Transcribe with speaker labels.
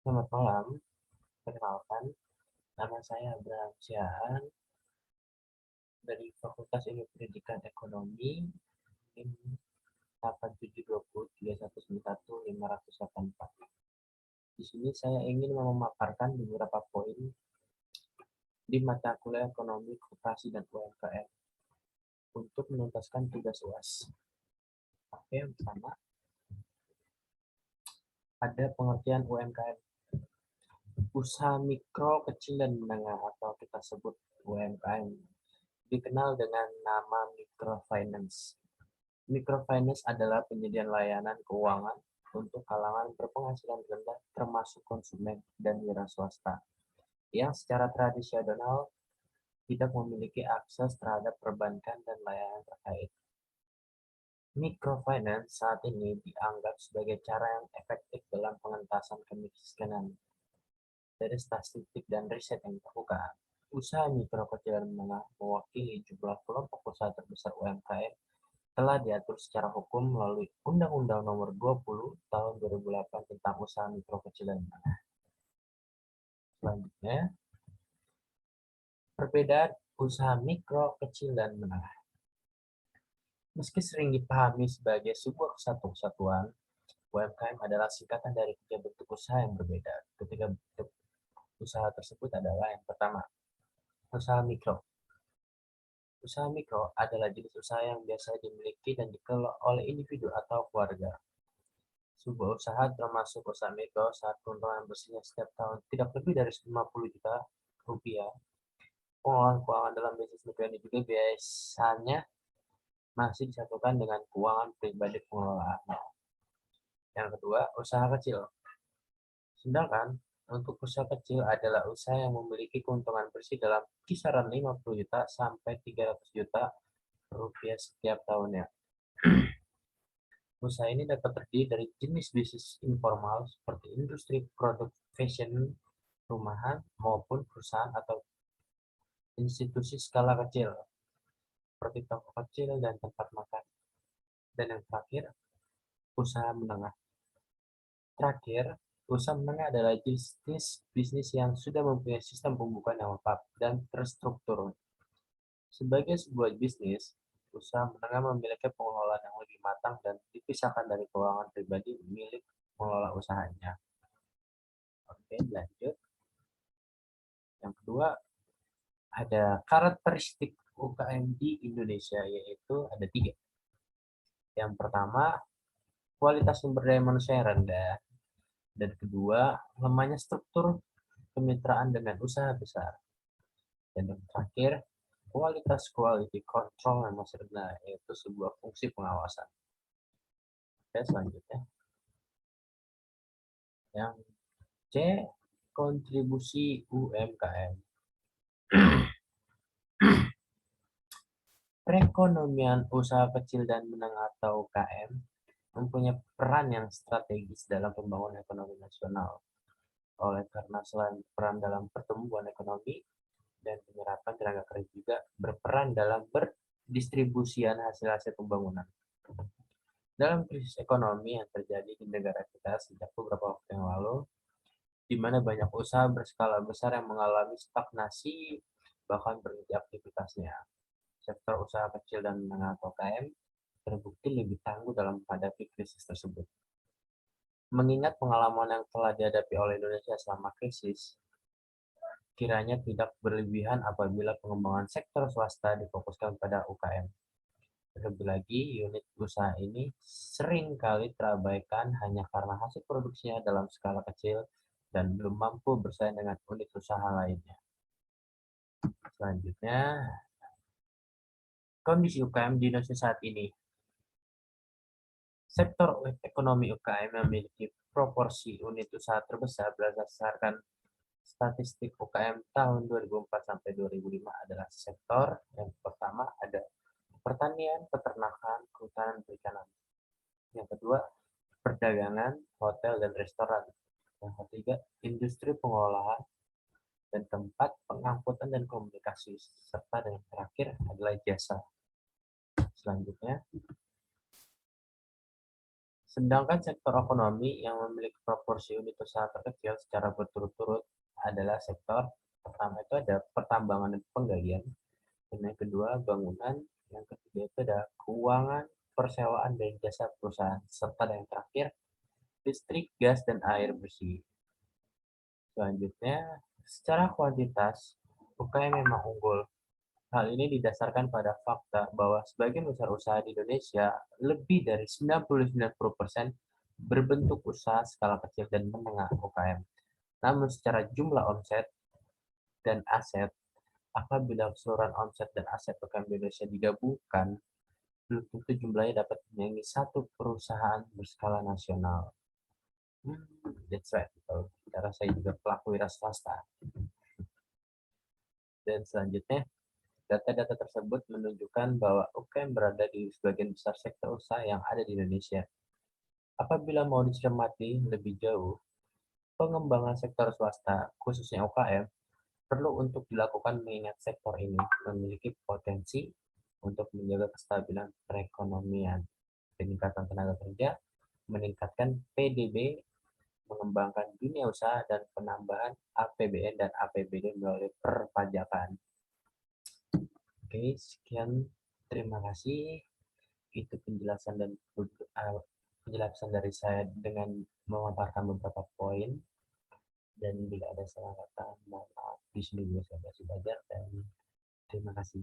Speaker 1: Selamat malam, perkenalkan, nama saya Abraham Siaan dari Fakultas Ilmu Pendidikan Ekonomi, NIM 87203191 584. Di sini saya ingin memaparkan beberapa poin di mata kuliah Ekonomi, Koperasi, dan UMKM untuk menuntaskan tugas UAS. Oke, yang pertama, ada pengertian UMKM. Usaha mikro, kecil, dan menengah atau kita sebut UMKM dikenal dengan nama microfinance. Microfinance adalah penyediaan layanan keuangan untuk kalangan berpenghasilan rendah termasuk konsumen dan wira swasta yang secara tradisional tidak memiliki akses terhadap perbankan dan layanan terkait. Microfinance saat ini dianggap sebagai cara yang efektif dalam pengentasan kemiskinan. Dari statistik dan riset yang dilakukan, usaha mikro, kecil, dan menengah mewakili jumlah kelompok usaha terbesar UMKM telah diatur secara hukum melalui Undang-Undang Nomor 20 Tahun 2008 tentang Usaha Mikro, Kecil, dan Menengah. Selanjutnya, perbedaan usaha mikro, kecil, dan menengah. Meski sering dipahami sebagai sebuah kesatuan, UMKM adalah singkatan dari tiga bentuk usaha yang berbeda. Ketiga bentuk usaha tersebut adalah yang pertama, usaha mikro. Usaha mikro adalah jenis usaha yang biasa dimiliki dan dikelola oleh individu atau keluarga. Sebuah usaha termasuk usaha mikro saat keuntungan bersihnya setiap tahun tidak lebih dari 50 juta rupiah. Pengelolaan keuangan dalam bisnis mikro ini juga biasanya masih disatukan dengan keuangan pribadi pengelolaannya. Yang kedua, usaha kecil. Sedangkan untuk usaha kecil adalah usaha yang memiliki keuntungan bersih dalam kisaran 50 juta sampai 300 juta rupiah setiap tahunnya. Usaha ini dapat terdiri dari jenis bisnis informal seperti industri produk fashion, rumahan, maupun perusahaan atau institusi skala kecil seperti toko kecil dan tempat makan. Dan yang terakhir, usaha menengah. Terakhir, usaha menengah adalah jenis bisnis yang sudah mempunyai sistem pembukaan yang lengkap dan terstruktur. Sebagai sebuah bisnis, usaha menengah memiliki pengelolaan yang lebih matang dan dipisahkan dari keuangan pribadi milik pengelola usahanya. Oke, lanjut. Yang kedua, ada karakteristik UKM di Indonesia, yaitu ada 3. Yang pertama, kualitas sumber daya manusia yang rendah. Dan kedua, lemahnya struktur kemitraan dengan usaha besar. Dan yang terakhir, kualitas quality control yang masih rendah, yaitu sebuah fungsi pengawasan. Oke, selanjutnya. Yang C, kontribusi UMKM. Perekonomian usaha kecil dan menengah atau UKM mempunyai peran yang strategis dalam pembangunan ekonomi nasional. Oleh karena selain peran dalam pertumbuhan ekonomi dan penyerapan tenaga kerja juga berperan dalam berdistribusian hasil-hasil pembangunan. Dalam krisis ekonomi yang terjadi di negara kita sejak beberapa waktu yang lalu, di mana banyak usaha berskala besar yang mengalami stagnasi bahkan berhenti aktivitasnya. Sektor usaha kecil dan menengah atau UKM terbukti lebih tangguh dalam menghadapi krisis tersebut. Mengingat pengalaman yang telah dihadapi oleh Indonesia selama krisis, kiranya tidak berlebihan apabila pengembangan sektor swasta difokuskan pada UKM. Terlebih lagi, unit usaha ini sering kali terabaikan hanya karena hasil produksinya dalam skala kecil dan belum mampu bersaing dengan unit usaha lainnya. Selanjutnya, kondisi UKM di Indonesia saat ini. Sektor ekonomi UKM memiliki proporsi unit usaha terbesar berdasarkan statistik UKM tahun 2004 sampai 2005 adalah sektor yang pertama ada pertanian, peternakan, kehutanan, perikanan. Yang kedua, perdagangan, hotel, dan restoran. Yang ketiga, industri pengolahan, dan keempat, pengangkutan dan komunikasi. Serta yang terakhir adalah jasa. Selanjutnya, Sedangkan sektor ekonomi yang memiliki proporsi unit usaha terkecil secara berturut-turut adalah sektor pertama itu ada pertambangan dan penggalian, dan yang kedua bangunan, yang ketiga itu ada keuangan, persewaan dan jasa perusahaan, serta yang terakhir listrik, gas, dan air bersih. Selanjutnya, secara kuantitas, UKM memang unggul. Hal ini didasarkan pada fakta bahwa sebagian besar usaha di Indonesia, lebih dari 99% berbentuk usaha skala kecil dan menengah UKM. Namun secara jumlah omset dan aset, apabila keseluruhan omset dan aset UKM di Indonesia digabungkan, belum tentu jumlahnya dapat menyaingi satu perusahaan berskala nasional. That's right. Kalau cara saya juga pelaku wira swasta. Dan selanjutnya, data-data tersebut menunjukkan bahwa UKM berada di sebagian besar sektor usaha yang ada di Indonesia. Apabila mau dicermati lebih jauh, pengembangan sektor swasta, khususnya UKM, perlu untuk dilakukan mengingat sektor ini memiliki potensi untuk menjaga kestabilan perekonomian, peningkatan tenaga kerja, meningkatkan PDB, mengembangkan dunia usaha, dan penambahan APBN dan APBD melalui perpajakan. Oke, sekian. Terima kasih. Itu penjelasan dari saya dengan memaparkan beberapa poin. Dan bila ada salah kata, mohon maaf. Di sini juga saya masih belajar dan terima kasih.